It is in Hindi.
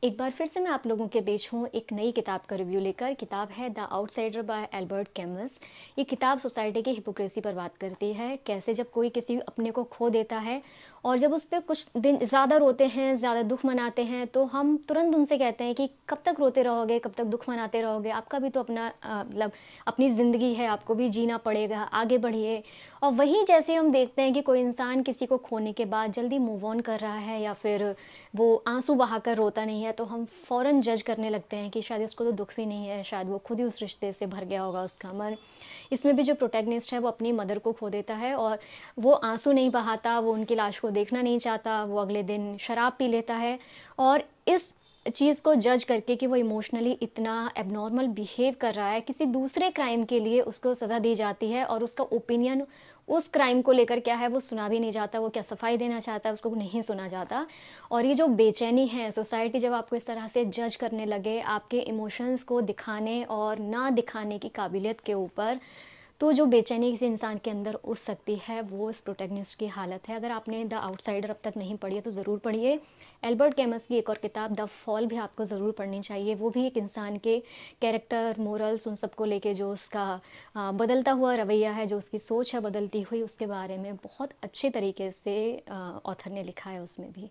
एक बार फिर से मैं आप लोगों के बीच हूँ एक नई किताब का रिव्यू लेकर। किताब है the outsider by Albert Camus. ये किताब सोसाइटी की हिपोक्रेसी पर बात करती है, कैसे जब कोई किसी अपने को खो देता है और जब उस पर कुछ दिन ज़्यादा रोते हैं, ज़्यादा दुख मनाते हैं, तो हम तुरंत उनसे कहते हैं कि कब तक रोते रहोगे, कब तक दुख मनाते रहोगे, आपका भी तो अपना मतलब अपनी ज़िंदगी है, आपको भी जीना पड़ेगा, आगे बढ़िए। और वहीं जैसे हम देखते हैं कि कोई इंसान किसी को खोने के बाद जल्दी मूव ऑन कर रहा है या फिर वो आंसू बहाकर रोता नहीं है, तो हम फ़ौरन जज करने लगते हैं कि शायद इसको तो दुख भी नहीं है, शायद वो खुद ही उस रिश्ते से भर गया होगा उसका मन। इसमें भी जो प्रोटैगनिस्ट है वो अपनी मदर को खो देता है और वो आंसू नहीं बहाता, वो उनकी लाश को देखना नहीं चाहता, वो अगले दिन शराब पी लेता है। और इस चीज़ को जज करके कि वो इमोशनली इतना एबनॉर्मल बिहेव कर रहा है, किसी दूसरे क्राइम के लिए उसको सज़ा दी जाती है और उसका ओपिनियन उस क्राइम को लेकर क्या है वो सुना भी नहीं जाता, वो क्या सफाई देना चाहता है उसको नहीं सुना जाता। और ये जो बेचैनी है, सोसाइटी जब आपको इस तरह से जज करने लगे आपके इमोशंस को दिखाने और ना दिखाने की काबिलियत के ऊपर, तो जो बेचैनी किसी इंसान के अंदर उठ सकती है वो इस प्रोटैगनिस्ट की हालत है। अगर आपने द आउटसाइडर अब तक नहीं पढ़ी है तो ज़रूर पढ़िए। एल्बर्ट कैमस की एक और किताब द फॉल भी आपको ज़रूर पढ़नी चाहिए। वो भी एक इंसान के कैरेक्टर, मोरल्स, उन सबको लेके जो उसका बदलता हुआ रवैया है, जो उसकी सोच है बदलती हुई, उसके बारे में बहुत अच्छे तरीके से ऑथर ने लिखा है उसमें भी।